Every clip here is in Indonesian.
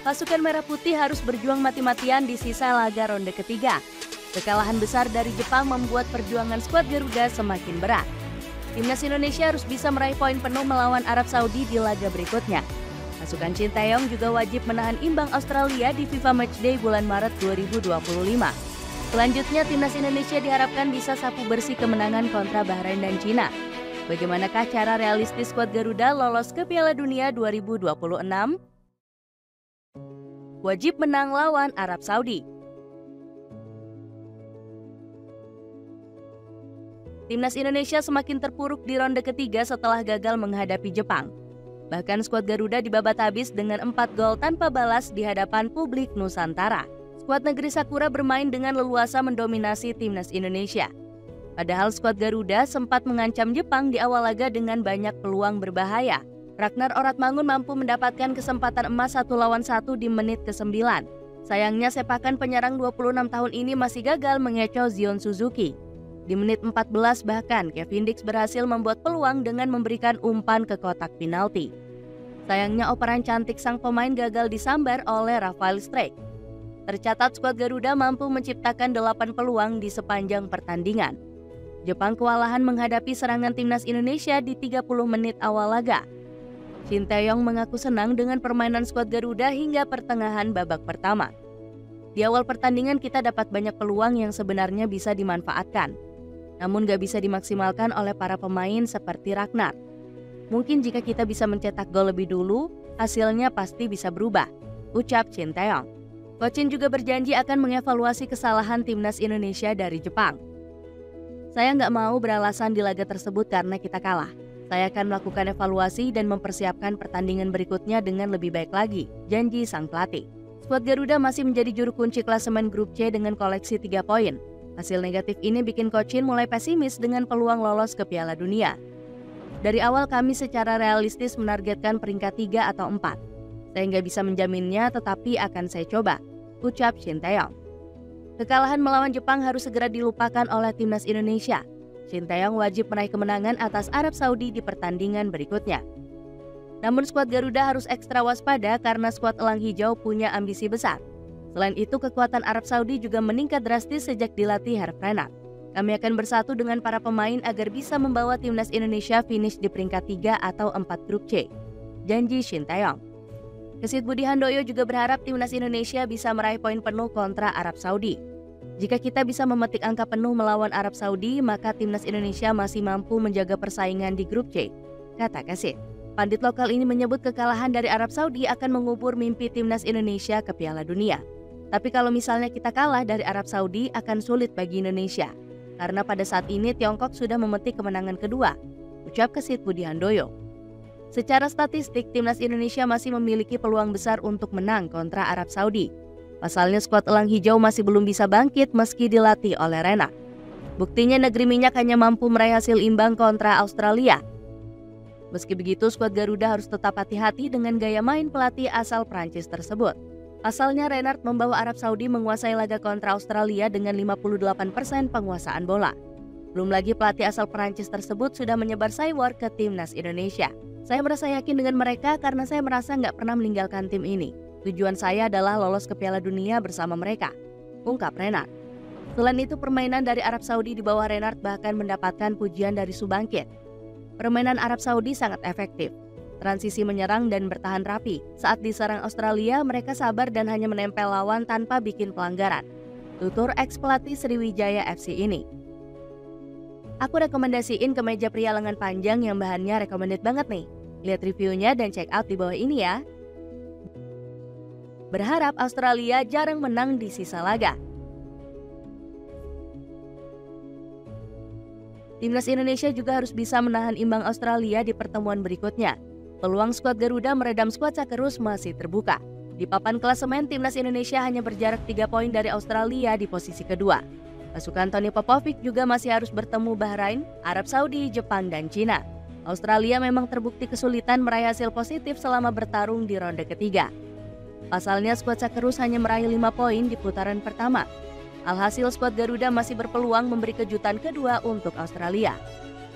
Pasukan Merah Putih harus berjuang mati-matian di sisa laga ronde ketiga. Kekalahan besar dari Jepang membuat perjuangan skuad Garuda semakin berat. Timnas Indonesia harus bisa meraih poin penuh melawan Arab Saudi di laga berikutnya. Pasukan Sinteyong juga wajib menahan imbang Australia di FIFA Matchday bulan Maret 2025. Selanjutnya, Timnas Indonesia diharapkan bisa sapu bersih kemenangan kontra Bahrain dan Cina. Bagaimanakah cara realistis skuad Garuda lolos ke Piala Dunia 2026? Wajib menang lawan Arab Saudi. Timnas Indonesia semakin terpuruk di ronde ketiga setelah gagal menghadapi Jepang. Bahkan skuad Garuda dibabat habis dengan 4 gol tanpa balas di hadapan publik Nusantara. Skuad negeri Sakura bermain dengan leluasa mendominasi Timnas Indonesia. Padahal skuad Garuda sempat mengancam Jepang di awal laga dengan banyak peluang berbahaya. Ragnar Oratmangun mampu mendapatkan kesempatan emas 1 lawan 1 di menit ke-9. Sayangnya sepakan penyerang 26 tahun ini masih gagal mengecoh Zion Suzuki. Di menit 14 bahkan Kevin Dix berhasil membuat peluang dengan memberikan umpan ke kotak penalti. Sayangnya operan cantik sang pemain gagal disambar oleh Rafael Strijk. Tercatat skuad Garuda mampu menciptakan 8 peluang di sepanjang pertandingan. Jepang kewalahan menghadapi serangan Timnas Indonesia di 30 menit awal laga. Sinteyong mengaku senang dengan permainan skuad Garuda hingga pertengahan babak pertama. Di awal pertandingan kita dapat banyak peluang yang sebenarnya bisa dimanfaatkan. Namun gak bisa dimaksimalkan oleh para pemain seperti Ragnar. Mungkin jika kita bisa mencetak gol lebih dulu, hasilnya pasti bisa berubah, ucap Sinteyong. Coach Shin juga berjanji akan mengevaluasi kesalahan Timnas Indonesia dari Jepang. Saya nggak mau beralasan di laga tersebut karena kita kalah. Saya akan melakukan evaluasi dan mempersiapkan pertandingan berikutnya dengan lebih baik lagi, janji sang pelatih. Skuad Garuda masih menjadi juru kunci klasemen grup C dengan koleksi 3 poin. Hasil negatif ini bikin Coach Shin mulai pesimis dengan peluang lolos ke Piala Dunia. Dari awal kami secara realistis menargetkan peringkat 3 atau 4. Saya nggak bisa menjaminnya tetapi akan saya coba, ucap Sinteyong. Kekalahan melawan Jepang harus segera dilupakan oleh Timnas Indonesia. Sinteyong wajib meraih kemenangan atas Arab Saudi di pertandingan berikutnya. Namun skuad Garuda harus ekstra waspada karena skuad Elang Hijau punya ambisi besar. Selain itu, kekuatan Arab Saudi juga meningkat drastis sejak dilatih Herve Renard. Kami akan bersatu dengan para pemain agar bisa membawa Timnas Indonesia finish di peringkat 3 atau 4 grup C, janji Sinteyong. Kesit Budi Handoyo juga berharap Timnas Indonesia bisa meraih poin penuh kontra Arab Saudi. Jika kita bisa memetik angka penuh melawan Arab Saudi, maka Timnas Indonesia masih mampu menjaga persaingan di grup C, kata Kesit. Pandit lokal ini menyebut kekalahan dari Arab Saudi akan mengubur mimpi Timnas Indonesia ke Piala Dunia. Tapi kalau misalnya kita kalah dari Arab Saudi akan sulit bagi Indonesia. Karena pada saat ini Tiongkok sudah memetik kemenangan kedua, ucap Kesit Budi Handoyo. Secara statistik, Timnas Indonesia masih memiliki peluang besar untuk menang kontra Arab Saudi. Pasalnya skuad Elang Hijau masih belum bisa bangkit meski dilatih oleh Renard. Buktinya negeri minyak hanya mampu meraih hasil imbang kontra Australia. Meski begitu, skuad Garuda harus tetap hati-hati dengan gaya main pelatih asal Prancis tersebut. Pasalnya Renard membawa Arab Saudi menguasai laga kontra Australia dengan 58% penguasaan bola. Belum lagi pelatih asal Prancis tersebut sudah menyebar saywar ke Timnas Indonesia. Saya merasa yakin dengan mereka karena saya merasa nggak pernah meninggalkan tim ini. Tujuan saya adalah lolos ke Piala Dunia bersama mereka, ungkap Renard. Selain itu, permainan dari Arab Saudi di bawah Renard bahkan mendapatkan pujian dari Subangkit. Permainan Arab Saudi sangat efektif. Transisi menyerang dan bertahan rapi. Saat diserang Australia, mereka sabar dan hanya menempel lawan tanpa bikin pelanggaran, tutur ex-pelatih Sriwijaya FC ini. Aku rekomendasiin kemeja pria lengan panjang yang bahannya recommended banget nih. Lihat reviewnya dan check out di bawah ini ya. Berharap Australia jarang menang di sisa laga. Timnas Indonesia juga harus bisa menahan imbang Australia di pertemuan berikutnya. Peluang skuad Garuda meredam skuad Sakerus masih terbuka. Di papan klasemen, Timnas Indonesia hanya berjarak 3 poin dari Australia di posisi kedua. Pasukan Tony Popovic juga masih harus bertemu Bahrain, Arab Saudi, Jepang, dan Cina. Australia memang terbukti kesulitan meraih hasil positif selama bertarung di ronde ketiga. Pasalnya skuad Sakerus hanya meraih 5 poin di putaran pertama. Alhasil skuad Garuda masih berpeluang memberi kejutan kedua untuk Australia.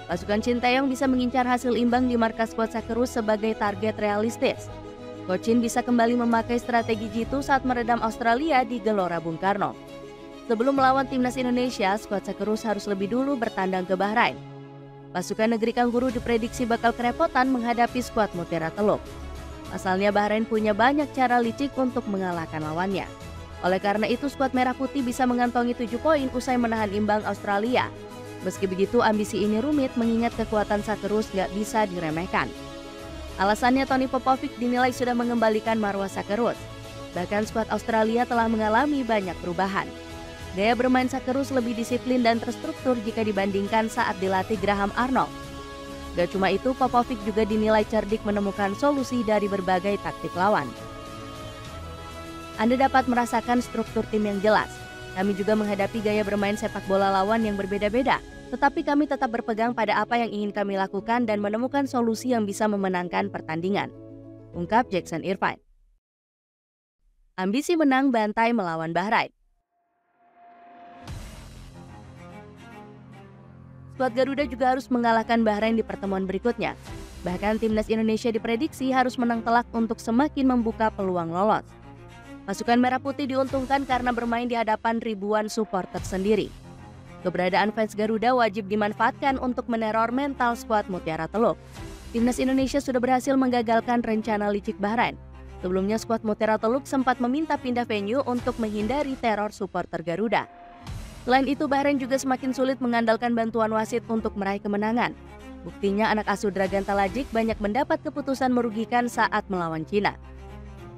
Pasukan Sinteyong bisa mengincar hasil imbang di markas skuad Sakerus sebagai target realistis. Coach Shin bisa kembali memakai strategi jitu saat meredam Australia di Gelora Bung Karno. Sebelum melawan timnas Indonesia, skuad Socceroos harus lebih dulu bertandang ke Bahrain. Pasukan negeri Kanguru diprediksi bakal kerepotan menghadapi skuad Mutiara Teluk. Pasalnya Bahrain punya banyak cara licik untuk mengalahkan lawannya. Oleh karena itu, skuad Merah Putih bisa mengantongi 7 poin usai menahan imbang Australia. Meski begitu, ambisi ini rumit mengingat kekuatan Socceroos gak bisa diremehkan. Alasannya Tony Popovic dinilai sudah mengembalikan marwah Socceroos. Bahkan skuad Australia telah mengalami banyak perubahan. Gaya bermain Socceroos lebih disiplin dan terstruktur jika dibandingkan saat dilatih Graham Arnold. Gak cuma itu, Popovic juga dinilai cerdik menemukan solusi dari berbagai taktik lawan. Anda dapat merasakan struktur tim yang jelas. Kami juga menghadapi gaya bermain sepak bola lawan yang berbeda-beda, tetapi kami tetap berpegang pada apa yang ingin kami lakukan dan menemukan solusi yang bisa memenangkan pertandingan, ungkap Jackson Irvine. Ambisi menang bantai melawan Bahrain. Skuad Garuda juga harus mengalahkan Bahrain di pertemuan berikutnya. Bahkan timnas Indonesia diprediksi harus menang telak untuk semakin membuka peluang lolos. Pasukan Merah Putih diuntungkan karena bermain di hadapan ribuan supporter sendiri. Keberadaan fans Garuda wajib dimanfaatkan untuk meneror mental skuad Mutiara Teluk. Timnas Indonesia sudah berhasil menggagalkan rencana licik Bahrain. Sebelumnya skuad Mutiara Teluk sempat meminta pindah venue untuk menghindari teror supporter Garuda. Selain itu, Bahrain juga semakin sulit mengandalkan bantuan wasit untuk meraih kemenangan. Buktinya anak asuh Dragan Talajik banyak mendapat keputusan merugikan saat melawan Cina.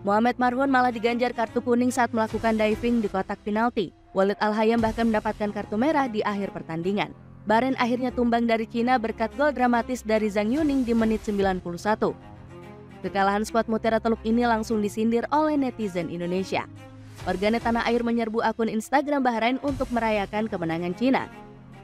Mohamed Marhun malah diganjar kartu kuning saat melakukan diving di kotak penalti. Walid Al-Hayam bahkan mendapatkan kartu merah di akhir pertandingan. Bahrain akhirnya tumbang dari Cina berkat gol dramatis dari Zhang Yuning di menit 91. Kekalahan skuad Mutiara Teluk ini langsung disindir oleh netizen Indonesia. Warganet tanah air menyerbu akun Instagram Bahrain untuk merayakan kemenangan Cina.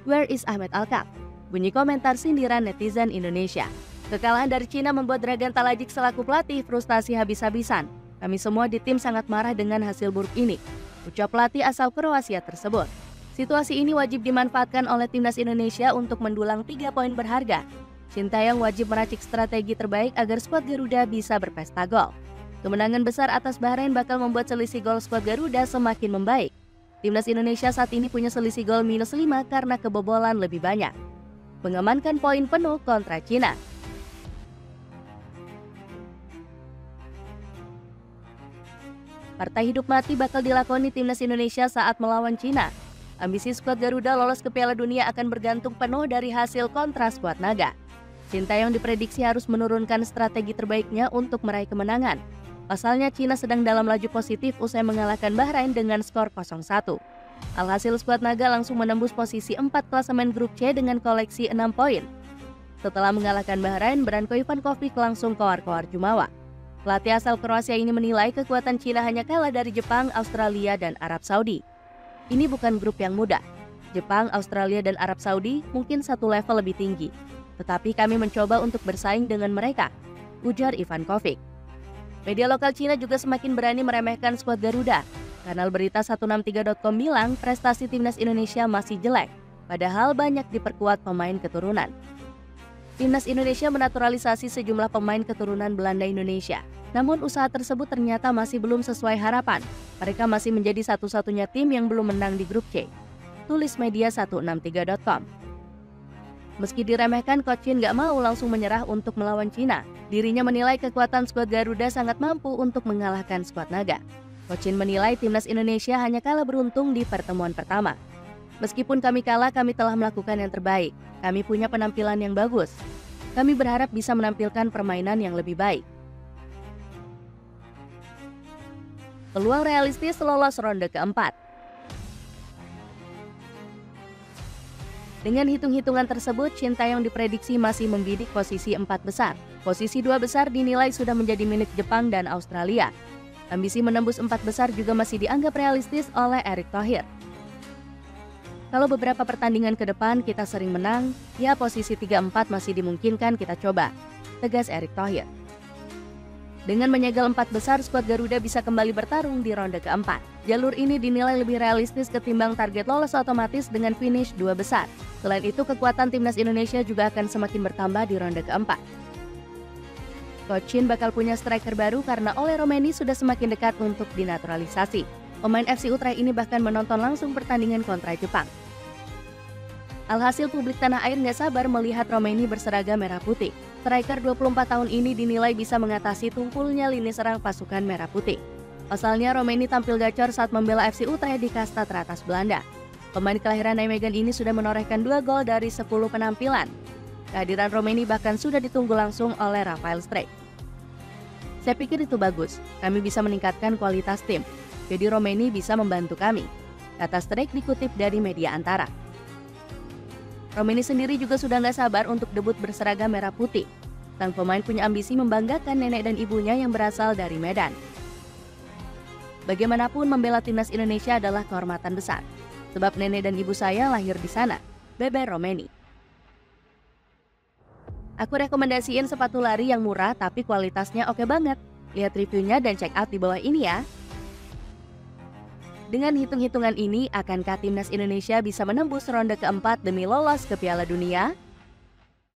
Where is Ahmed Alkaf? Bunyi komentar sindiran netizen Indonesia. Kekalahan dari Cina membuat Dragan Talajik selaku pelatih frustasi habis-habisan. Kami semua di tim sangat marah dengan hasil buruk ini, ucap pelatih asal Kroasia tersebut. Situasi ini wajib dimanfaatkan oleh timnas Indonesia untuk mendulang 3 poin berharga. Sintayong wajib meracik strategi terbaik agar skuad Garuda bisa berpesta gol. Kemenangan besar atas Bahrain bakal membuat selisih gol skuad Garuda semakin membaik. Timnas Indonesia saat ini punya selisih gol -5 karena kebobolan lebih banyak. Mengamankan poin penuh kontra Cina. Partai hidup mati bakal dilakoni timnas Indonesia saat melawan Cina. Ambisi skuad Garuda lolos ke Piala Dunia akan bergantung penuh dari hasil kontra skuad Naga. Sintayong diprediksi harus menurunkan strategi terbaiknya untuk meraih kemenangan. Pasalnya Cina sedang dalam laju positif usai mengalahkan Bahrain dengan skor 0-1. Alhasil skuad Naga langsung menembus posisi 4 klasemen grup C dengan koleksi 6 poin. Setelah mengalahkan Bahrain, Branko Ivankovic langsung koar-koar jumawa. Pelatih asal Kroasia ini menilai kekuatan Cina hanya kalah dari Jepang, Australia, dan Arab Saudi. Ini bukan grup yang mudah. Jepang, Australia, dan Arab Saudi mungkin satu level lebih tinggi. Tetapi kami mencoba untuk bersaing dengan mereka, ujar Ivankovic. Media lokal Cina juga semakin berani meremehkan skuad Garuda. Kanal berita 163.com bilang prestasi timnas Indonesia masih jelek, padahal banyak diperkuat pemain keturunan. Timnas Indonesia menaturalisasi sejumlah pemain keturunan Belanda Indonesia. Namun usaha tersebut ternyata masih belum sesuai harapan. Mereka masih menjadi satu-satunya tim yang belum menang di grup C. Tulis media 163.com. Meski diremehkan, Coach Shin gak mau langsung menyerah untuk melawan Cina. Dirinya menilai kekuatan skuad Garuda sangat mampu untuk mengalahkan skuad Naga. Coach Shin menilai timnas Indonesia hanya kalah beruntung di pertemuan pertama. Meskipun kami kalah, kami telah melakukan yang terbaik. Kami punya penampilan yang bagus. Kami berharap bisa menampilkan permainan yang lebih baik. Peluang realistis lolos ronde keempat. Dengan hitung-hitungan tersebut, Sintayong diprediksi masih membidik posisi 4 besar. Posisi 2 besar dinilai sudah menjadi milik Jepang dan Australia. Ambisi menembus 4 besar juga masih dianggap realistis oleh Erick Thohir. Kalau beberapa pertandingan ke depan kita sering menang, ya posisi 3-4 masih dimungkinkan kita coba, tegas Erick Thohir. Dengan menyegel 4 besar, skuad Garuda bisa kembali bertarung di ronde keempat. Jalur ini dinilai lebih realistis ketimbang target lolos otomatis dengan finish 2 besar. Selain itu, kekuatan timnas Indonesia juga akan semakin bertambah di ronde keempat. Coach Shin bakal punya striker baru karena Ole Romeni sudah semakin dekat untuk dinaturalisasi. Pemain FC Utrecht ini bahkan menonton langsung pertandingan kontra Jepang. Alhasil publik tanah air nggak sabar melihat Romeni berseragam merah putih. Striker 24 tahun ini dinilai bisa mengatasi tumpulnya lini serang pasukan merah putih. Pasalnya Romeni tampil gacor saat membela FC Utrecht di kasta teratas Belanda. Pemain kelahiran Nijmegen ini sudah menorehkan 2 gol dari 10 penampilan. Kehadiran Romeni bahkan sudah ditunggu langsung oleh Rafael Streich. Saya pikir itu bagus, kami bisa meningkatkan kualitas tim. Jadi Romeni bisa membantu kami, kata Streich dikutip dari media Antara. Romeni sendiri juga sudah nggak sabar untuk debut berseragam merah putih. Sang pemain punya ambisi membanggakan nenek dan ibunya yang berasal dari Medan. Bagaimanapun membela timnas Indonesia adalah kehormatan besar. Sebab nenek dan ibu saya lahir di sana, Beber Romeni. Aku rekomendasiin sepatu lari yang murah tapi kualitasnya oke banget. Lihat reviewnya dan check out di bawah ini ya. Dengan hitung-hitungan ini, akankah timnas Indonesia bisa menembus ronde keempat demi lolos ke Piala Dunia?